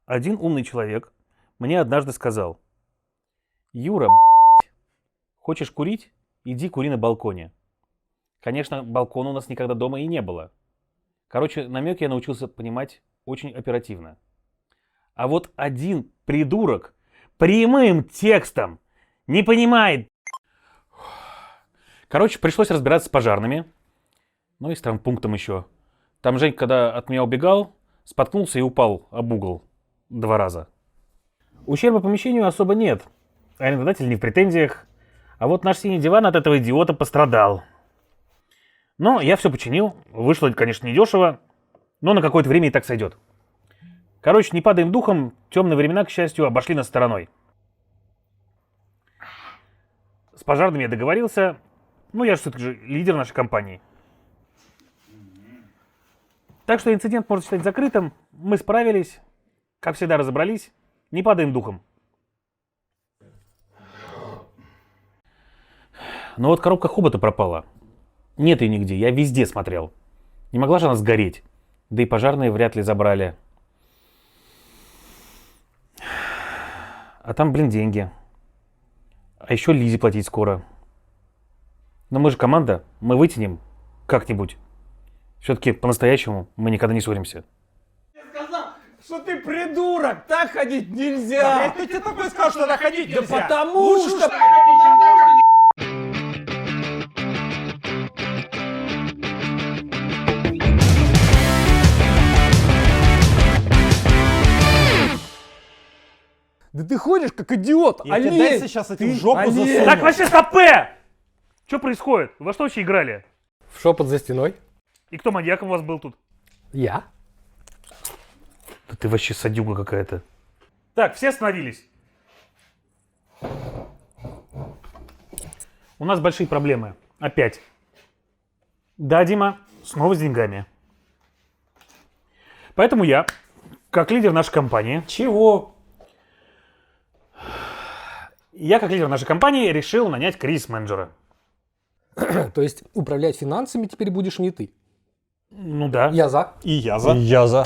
Один умный человек мне однажды сказал: Юра, хочешь курить? Иди кури на балконе. Конечно, балкона у нас никогда дома и не было. Короче, намеки я научился понимать очень оперативно. А вот один придурок прямым текстом не понимает. Короче, пришлось разбираться с пожарными. Ну и с травмпунктом еще. Там Женька, когда от меня убегал, споткнулся и упал об угол 2 раза. Ущерба помещению особо нет. Арендодатель не в претензиях. А вот наш синий диван от этого идиота пострадал. Но я все починил. Вышло, конечно, недешево, но на какое-то время и так сойдет. Короче, не падаем духом. Темные времена, к счастью, обошли нас стороной. С пожарными я договорился. Ну, я же все-таки же лидер нашей компании. Так что инцидент можно считать закрытым. Мы справились. Как всегда, разобрались. Не падаем духом. Но вот коробка хобота пропала. Нет ее нигде, я везде смотрел. Не могла же она сгореть. Да и пожарные вряд ли забрали. А там, деньги. А еще Лизе платить скоро. Но мы же команда, мы вытянем как-нибудь. Все-таки по-настоящему мы никогда не ссоримся. Я сказал, что ты придурок, так ходить нельзя. Кто тебе такой сказал, что так ходить Да нельзя? потому Лучше что... уж так ходить, чем так ходить. Да ты ходишь как идиот, Я тебе дай сейчас этим в жопу засуну. Так, вообще стопе! Что происходит? Во что вообще играли? В шепот за стеной. И кто маньяком у вас был тут? Я? Да ты вообще садюга какая-то. Так, все остановились. У нас большие проблемы. Опять. Да, Дима, снова с деньгами. Поэтому я, как лидер нашей компании... Чего? Я, как лидер нашей компании, решил нанять кризис-менеджера. То есть управлять финансами теперь будешь не ты. Ну да. Я за. И я за. Я за.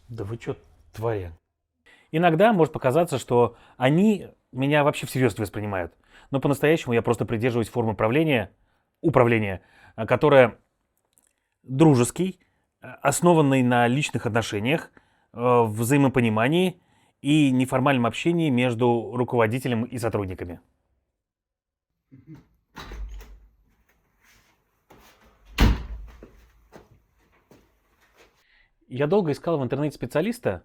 Да вы что творя? Иногда может показаться, что они меня вообще всерьез не воспринимают. Но по-настоящему я просто придерживаюсь формы управления, которая дружеский, основанный на личных отношениях, взаимопонимании и неформальном общении между руководителем и сотрудниками. Я долго искал в интернете специалиста,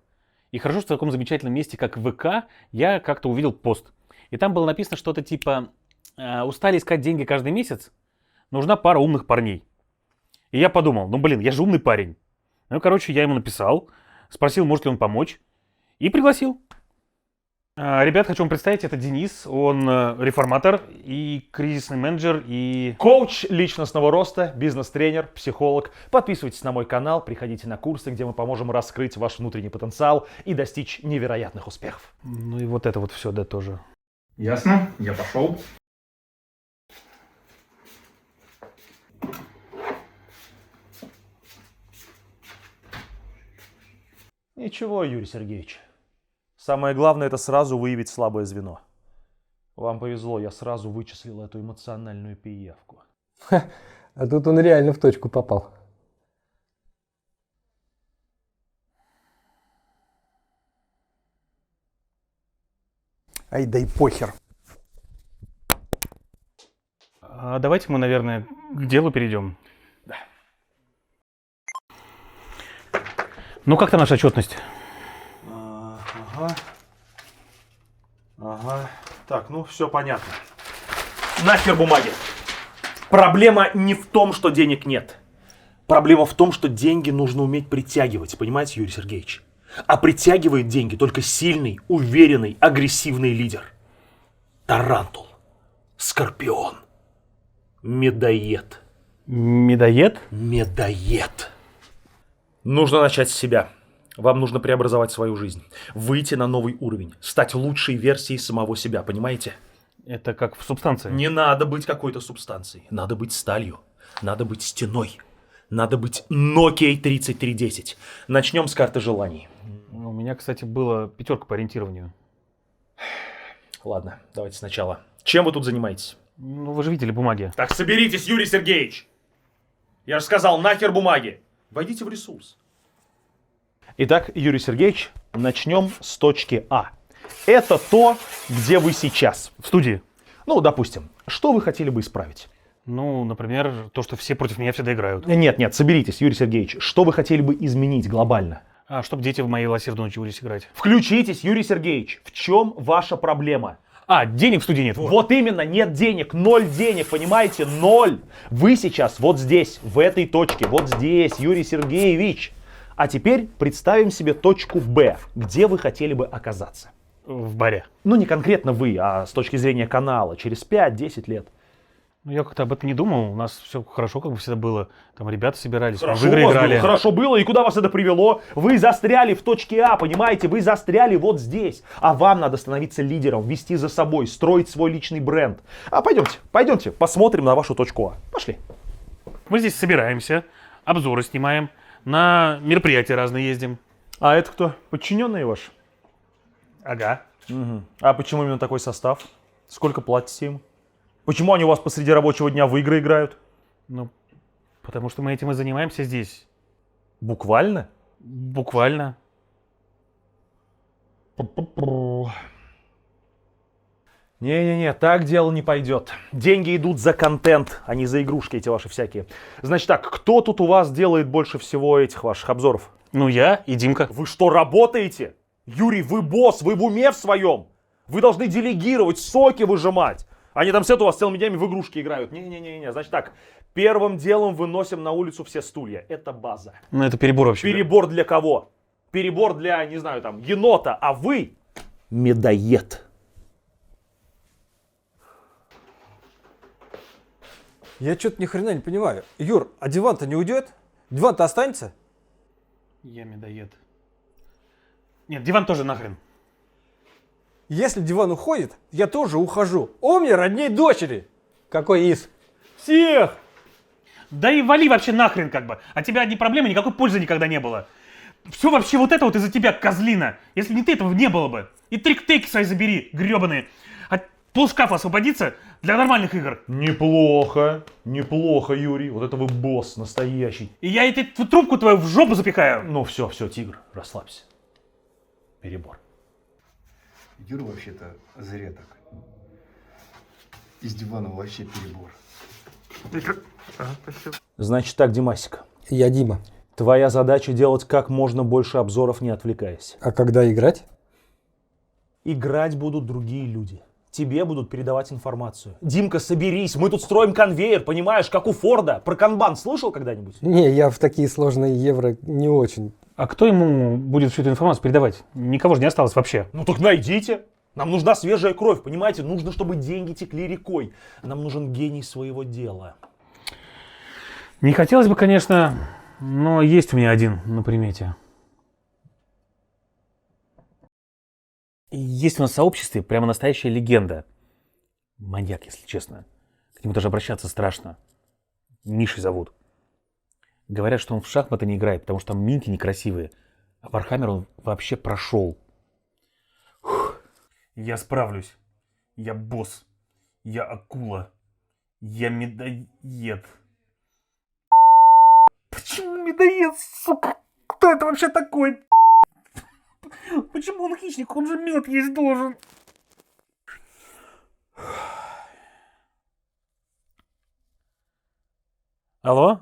и хорошо, что в таком замечательном месте, как ВК, я как-то увидел пост. И там было написано что-то типа «Устали искать деньги каждый месяц? Нужна пара умных парней». И я подумал, я же умный парень. Ну, короче, я ему написал, спросил, может ли он помочь, и пригласил. Ребят, хочу вам представить, это Денис, он реформатор и кризисный менеджер, и... Коуч личностного роста, бизнес-тренер, психолог. Подписывайтесь на мой канал, приходите на курсы, где мы поможем раскрыть ваш внутренний потенциал и достичь невероятных успехов. Ну и вот это вот все, да, тоже. Ясно, я пошел. Ничего, Юрий Сергеевич. Самое главное — это сразу выявить слабое звено. Вам повезло, я сразу вычислил эту эмоциональную пиявку. А тут он реально в точку попал. Ай, дай похер. Давайте мы, наверное, к делу перейдем. Да. Ну, как-то наша отчетность? Ага. Так, ну все понятно. Нахер бумаги. Проблема не в том, что денег нет. Проблема в том, что деньги нужно уметь притягивать, понимаете, Юрий Сергеевич? А притягивает деньги только сильный, уверенный, агрессивный лидер. Тарантул, скорпион, медоед. Медоед? Медоед. Нужно начать с себя. Вам нужно преобразовать свою жизнь, выйти на новый уровень, стать лучшей версией самого себя, понимаете? Это как в субстанции. Не надо быть какой-то субстанцией, надо быть сталью, надо быть стеной, надо быть Nokia 3310. Начнем с карты желаний. У меня, кстати, была 5 по ориентированию. Ладно, давайте сначала. Чем вы тут занимаетесь? Ну, вы же видели бумаги. Так соберитесь, Юрий Сергеевич! Я же сказал, нахер бумаги! Войдите в ресурс. Итак, Юрий Сергеевич, начнем с точки А. Это то, где вы сейчас. В студии. Ну, допустим, что вы хотели бы исправить? Ну, например, то, что все против меня всегда играют. Нет, соберитесь, Юрий Сергеевич. Что вы хотели бы изменить глобально? А, чтобы дети в моей лассерду научились играть. Включитесь, Юрий Сергеевич. В чем ваша проблема? А, денег в студии нет. Вот именно, нет денег, 0 денег, понимаете, 0. Вы сейчас вот здесь, в этой точке, вот здесь, Юрий Сергеевич. А теперь представим себе точку Б, где вы хотели бы оказаться. В баре. Ну, не конкретно вы, а с точки зрения канала, через 5-10 лет. Ну, я как-то об этом не думал. У нас все хорошо, как бы всегда было. Там ребята собирались, мы в игры играли. Хорошо было, и куда вас это привело? Вы застряли в точке А, понимаете? Вы застряли вот здесь. А вам надо становиться лидером, вести за собой, строить свой личный бренд. А пойдемте, посмотрим на вашу точку А. Пошли. Мы здесь собираемся, обзоры снимаем, на мероприятия разные ездим. А это кто? Подчиненные ваши? Ага. А почему именно такой состав? Сколько платите им? Почему они у вас посреди рабочего дня в игры играют? Ну, потому что мы этим и занимаемся здесь. Буквально? Буквально. Не-не-не, так дело не пойдет. Деньги идут за контент, а не за игрушки эти ваши всякие. Значит так, кто тут у вас делает больше всего этих ваших обзоров? Ну, я и Димка. Вы что, работаете? Юрий, вы босс, вы в уме в своем? Вы должны делегировать, соки выжимать. Они там у вас целыми днями в игрушки играют. Не-не-не, значит так, первым делом выносим на улицу все стулья. Это база. Ну, это перебор вообще. Перебор для кого? Перебор для, не знаю, там, енота, а вы медоед. Я что-то ни хрена не понимаю. Юр, а диван-то не уйдет? Диван-то останется? Я медоед. Нет, диван тоже нахрен. Если диван уходит, я тоже ухожу. Он мне родней дочери. Какой из? Всех! Да и вали вообще нахрен как бы. От тебя одни проблемы, никакой пользы никогда не было. Все вообще вот это вот из-за тебя, козлина. Если не ты, этого не было бы. И трик-тейки свои забери, гребаные. А полшкафа освободиться для нормальных игр. Неплохо, Юрий. Вот это вы босс настоящий. И я эту трубку твою в жопу запихаю. Ну все, тигр, расслабься. Перебор. Юра вообще-то зря так. Из дивана вообще перебор. Значит так, Димасик, Я Дима. твоя задача делать как можно больше обзоров, не отвлекаясь. А когда играть? Играть будут другие люди. Тебе будут передавать информацию. Димка, соберись, мы тут строим конвейер, понимаешь, как у Форда. Про канбан слышал когда-нибудь? Не, я в такие сложные евро не очень. А кто ему будет всю эту информацию передавать? Никого же не осталось вообще. Ну так найдите. Нам нужна свежая кровь, понимаете? Нужно, чтобы деньги текли рекой. Нам нужен гений своего дела. Не хотелось бы, конечно, но есть у меня один на примете. Есть у нас в сообществе прямо настоящая легенда. Маньяк, если честно. К нему даже обращаться страшно. Мишей зовут. Говорят, что он в шахматы не играет, потому что там минки некрасивые. А Вархаммер он вообще прошел. Фух. Я справлюсь. Я босс. Я акула. Я медоед. Почему медоед, сука? Кто это вообще такой? Почему он хищник? Он же мед есть должен. Алло?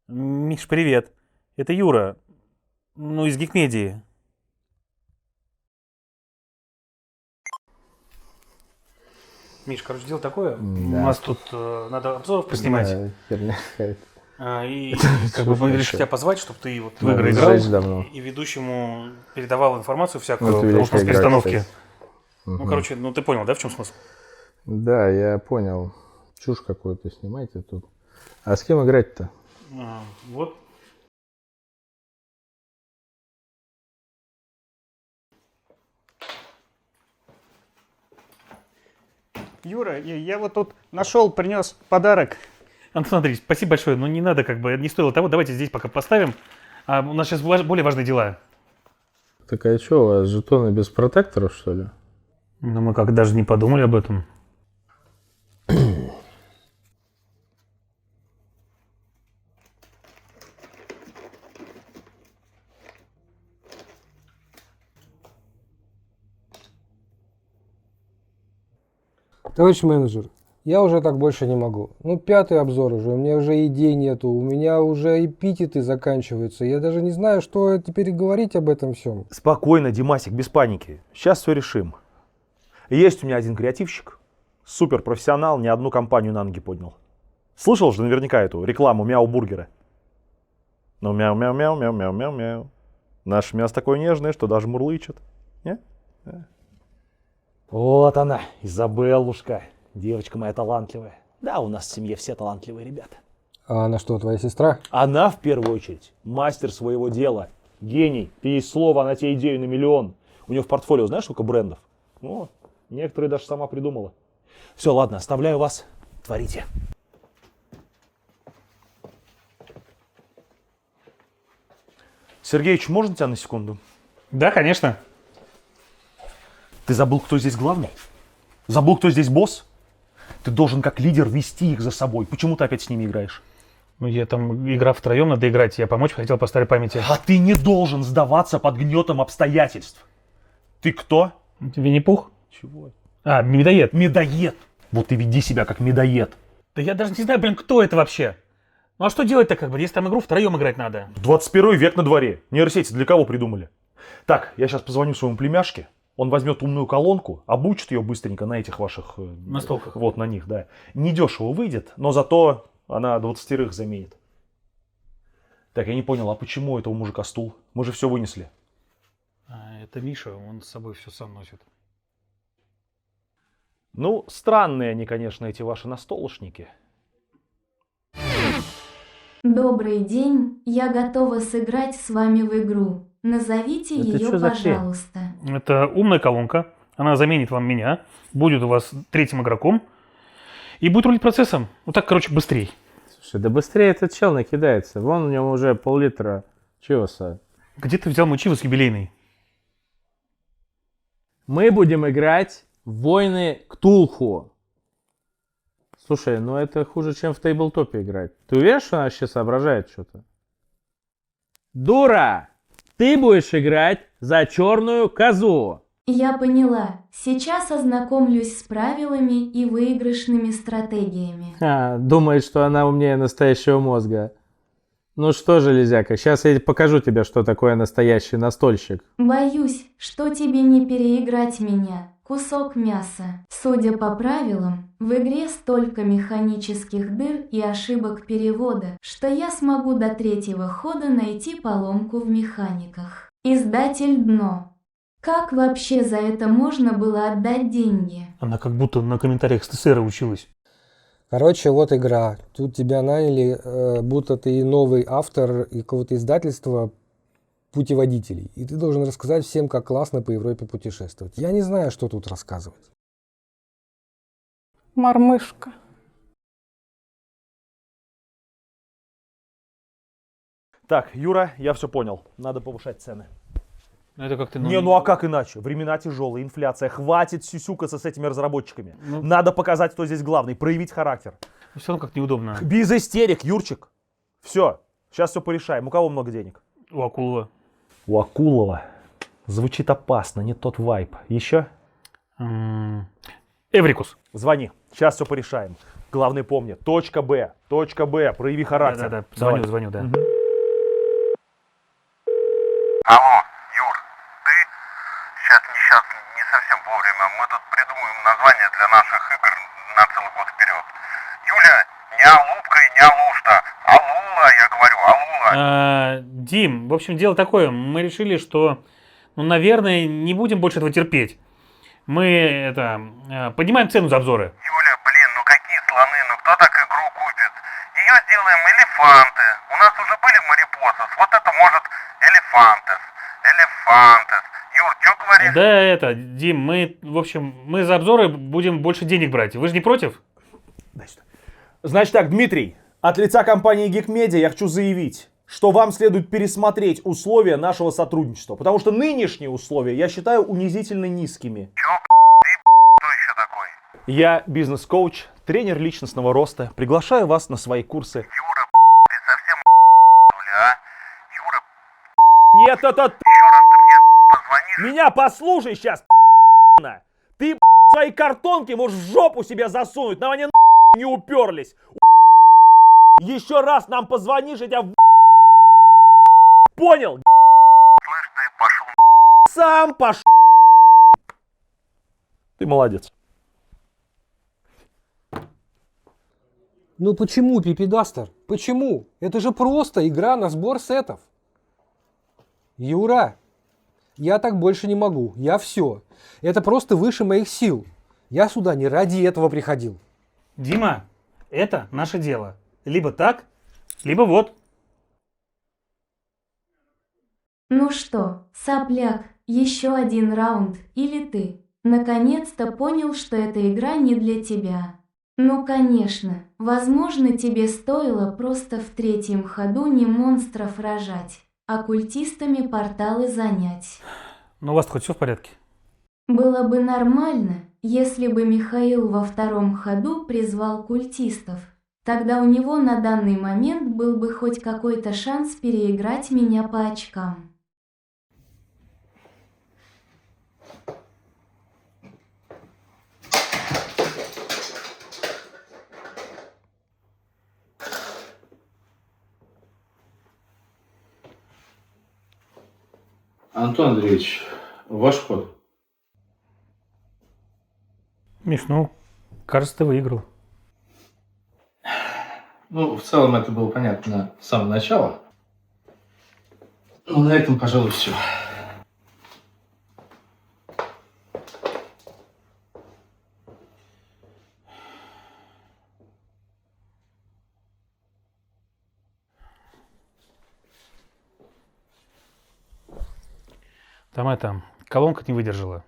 Миш, привет. Это Юра. Ну, из Гикмедии. Миш, короче, дело такое. У нас тут надо обзоров поснимать. Херня какая-то. И как бы мы решили тебя позвать, чтобы ты вот в Да, игры знаешь, играл. давно. И ведущему передавал информацию всякую, Вот потому что у нас великая перестановки. игра, Ну, короче, ну ты понял, да, в чем смысл? Да, я понял. Чушь какую-то снимаете тут. А с кем играть-то? Вот. Юра, я вот тут нашел, принес подарок. Антон Андреевич, спасибо большое, но не надо, как бы, не стоило того. Давайте здесь пока поставим. У нас сейчас более важные дела. Так а что, у вас жетоны без протекторов, что ли? Ну, мы как даже не подумали об этом. Товарищ менеджер, я уже так больше не могу. Ну, 5-й обзор уже, у меня уже идей нету, у меня уже эпитеты заканчиваются. Я даже не знаю, что теперь говорить об этом всем. Спокойно, Димасик, без паники. Сейчас все решим. Есть у меня один креативщик, суперпрофессионал, ни одну компанию на ноги поднял. Слышал же наверняка эту рекламу мяу-бургера? Ну, мяу-мяу-мяу-мяу-мяу-мяу-мяу. Наше мясо такое нежное, что даже мурлычет. Не? Вот она, Изабеллушка. Девочка моя талантливая. Да, у нас в семье все талантливые ребята. А она что, твоя сестра? Она, в первую очередь, мастер своего дела. Гений. Ты ей слово, она тебе идею на миллион. У нее в портфолио знаешь, сколько брендов? Ну, некоторые даже сама придумала. Все, ладно, оставляю вас. Творите. Сергеич, можно тебя на секунду? Да, конечно. Ты забыл, кто здесь главный? Забыл, кто здесь босс? Ты должен как лидер вести их за собой. Почему ты опять с ними играешь? Ну, я там игра втроем, надо играть. Я помочь хотел по старой памяти. А ты не должен сдаваться под гнетом обстоятельств. Ты кто? Винни-Пух? Чего? А, медоед. Медоед. Вот и веди себя как медоед. Да я даже не знаю, блин, кто это вообще. Ну а что делать-то как бы, если там игру втроем играть надо? 21 век на дворе. Нейросети для кого придумали? Так, я сейчас позвоню своему племяшке. Он возьмет умную колонку, обучит ее быстренько на этих ваших... Настолках. Вот, на них, да. Недешево выйдет, но зато она 20 заменит. Так, я не понял, а почему у этого мужика стул? Мы же все вынесли. А, это Миша, он с собой все сам носит. Ну, странные они, конечно, эти ваши настолочники. Добрый день, я готова сыграть с вами в игру. Назовите Это ее, чё за хрень? пожалуйста. Это умная колонка. Она заменит вам меня. Будет у вас третьим игроком. И будет рулить процессом. Вот так, короче, быстрее. Слушай, да быстрее этот чел накидается. Вон у него уже пол-литра чивоса. Где ты взял мой чивос юбилейный? Мы будем играть в Войны Ктулху. Слушай, ну это хуже, чем в тейблтопе играть. Ты уверен, что она вообще соображает что-то? Дура! Ты будешь играть за черную козу. Я поняла. Сейчас ознакомлюсь с правилами и выигрышными стратегиями. Думает, что она умнее настоящего мозга. Ну что, железяка, сейчас я покажу тебе, что такое настоящий настольщик. Боюсь, что тебе не переиграть меня, кусок мяса. Судя по правилам, в игре столько механических дыр и ошибок перевода, что я смогу до 3-го хода найти поломку в механиках. Издатель дно. Как вообще за это можно было отдать деньги? Она как будто на комментариях с ТСР училась. Короче, вот игра. Тут тебя наняли, будто ты новый автор и какого-то издательства путеводителей. И ты должен рассказать всем, как классно по Европе путешествовать. Я не знаю, что тут рассказывать. Мормышка. Так, Юра, я все понял. Надо повышать цены. Ну, это как-то... Не, ну а как иначе? Времена тяжелые, инфляция. Хватит сюсюкаться с этими разработчиками. Ну. Надо показать, кто здесь главный, проявить характер. Все равно как-то неудобно. Без истерик, Юрчик. Все, сейчас все порешаем. У кого много денег? У Акулова. У Акулова. Звучит опасно, не тот вайб. Еще? Эврикус. Звони, сейчас все порешаем. Главное помни, точка Б, прояви характер. Да. Давай. Звоню, да. Алло, Юр, ты? Сейчас не совсем вовремя. Мы тут придумываем название для наших игр на целый год вперед. Юля, не Алупка и не Алушта. Алула, я говорю, Алула. Дим, в общем, дело такое. Мы решили, что, ну, наверное, не будем больше этого терпеть. Мы, поднимаем цену за обзоры. Юля, блин, ну какие слоны, ну кто так игру купит? Ее сделаем элефанты. У нас уже были марипосос, вот это может элефантес. Юр, что говоришь? Да, Дим, мы за обзоры будем больше денег брать. Вы же не против? Значит так, Дмитрий, от лица компании Geek Media я хочу заявить, что вам следует пересмотреть условия нашего сотрудничества. Потому что нынешние условия я считаю унизительно низкими. Кто еще такой? Я бизнес-коуч, тренер личностного роста. Приглашаю вас на свои курсы. Юра, ты совсем что ли, а? Юра, Нет, это ты еще раз ты мне позвонишь? меня послушай сейчас, ты свои картонки можешь в жопу себе засунуть, нам они не уперлись. Еще раз нам позвонишь, я тебя понял? Слышь, ты пошел Сам пошел. Ты молодец. Ну почему, Пипедастер? Почему? Это же просто игра на сбор сетов. Юра, я так больше не могу. Я все. Это просто выше моих сил. Я сюда не ради этого приходил. Дима, это наше дело. Либо так, либо вот. Ну что, сопляк, еще один раунд, или ты наконец-то понял, что эта игра не для тебя? Ну конечно, возможно, тебе стоило просто в третьем ходу не монстров рожать, а культистами порталы занять. Ну у вас хоть все в порядке? Было бы нормально, если бы Михаил во втором ходу призвал культистов. Тогда у него на данный момент был бы хоть какой-то шанс переиграть меня по очкам. Антон Андреевич, ваш ход. Миш, ну, кажется, ты выиграл. Ну, в целом это было понятно с самого начала. Ну, на этом, пожалуй, все. Там колонка не выдержала.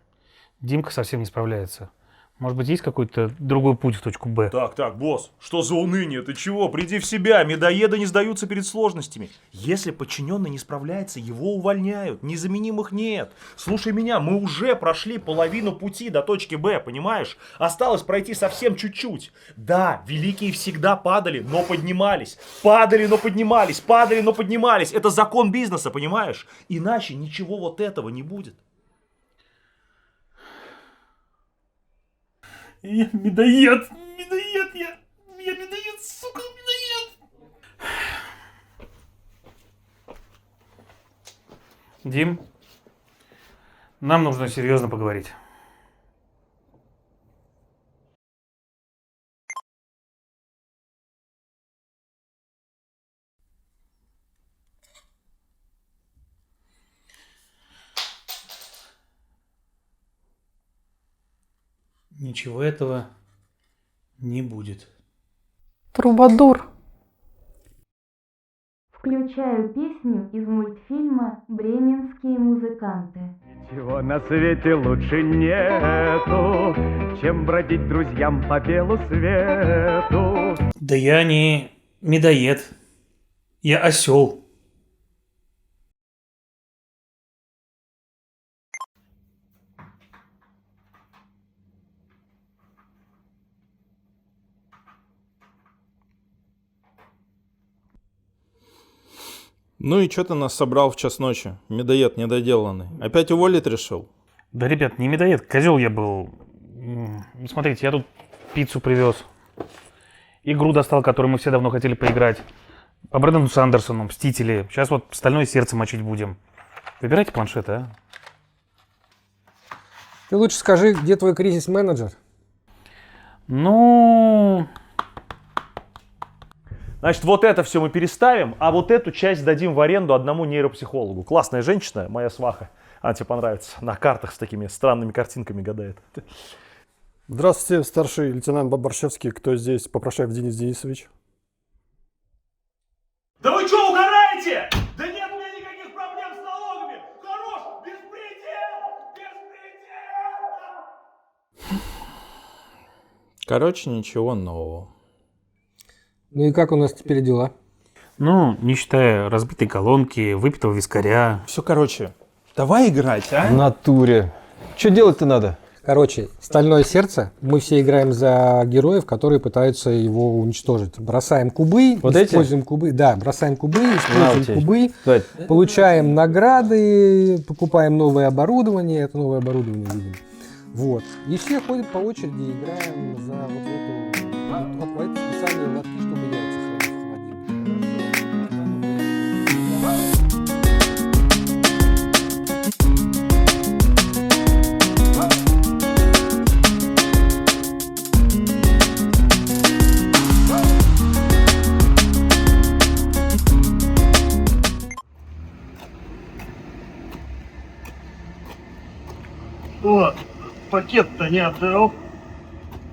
Димка совсем не справляется. Может быть, есть какой-то другой путь в точку Б? Так, босс, что за уныние? Ты чего? Приди в себя. Медоеды не сдаются перед сложностями. Если подчиненный не справляется, его увольняют. Незаменимых нет. Слушай меня, мы уже прошли половину пути до точки Б, понимаешь? Осталось пройти совсем чуть-чуть. Да, великие всегда падали, но поднимались. Падали, но поднимались. Падали, но поднимались. Это закон бизнеса, понимаешь? Иначе ничего вот этого не будет. Я медоед, я медоед, сука, медоед. Дим, нам нужно серьезно поговорить. Ничего этого не будет. Трубадур. Включаю песню из мультфильма «Бременские музыканты». Чего на свете лучше нету, чем бродить друзьям по белу свету. Да я не медоед, я осел. Ну и что ты нас собрал в час ночи, медоед недоделанный? Опять уволить решил? Да, ребят, не медоед, козел я был. Смотрите, я тут пиццу привез. Игру достал, которую мы все давно хотели поиграть. По Брэндону Сандерсону, Мстители. Сейчас вот «Стальное сердце» мочить будем. Выбирайте планшеты, а? Ты лучше скажи, где твой кризис-менеджер? Ну... Значит, вот это все мы переставим, а вот эту часть дадим в аренду одному нейропсихологу. Классная женщина, моя сваха. Она тебе понравится. На картах с такими странными картинками гадает. Здравствуйте, старший лейтенант Борщевский. Кто здесь? Попрошаев Денис Денисович. Да вы что, угораете? Да нет у меня никаких проблем с налогами. Хорош, беспредел! Беспредел! Короче, ничего нового. Ну и как у нас теперь дела? Ну, не считая разбитой колонки, выпитого вискаря. Все, короче, давай играть, а? В натуре. Что делать-то надо? Короче, «Стальное сердце». Мы все играем за героев, которые пытаются его уничтожить. Бросаем кубы, Вот эти? используем кубы. Да, бросаем кубы, используем тебе. кубы, Давай. получаем награды, покупаем новое оборудование. Это новое оборудование видим. Вот. И все ходят по очереди, играем за вот эту... Вот в это специальные лотки, чтобы яйца хранить в О, пакет-то не отдал.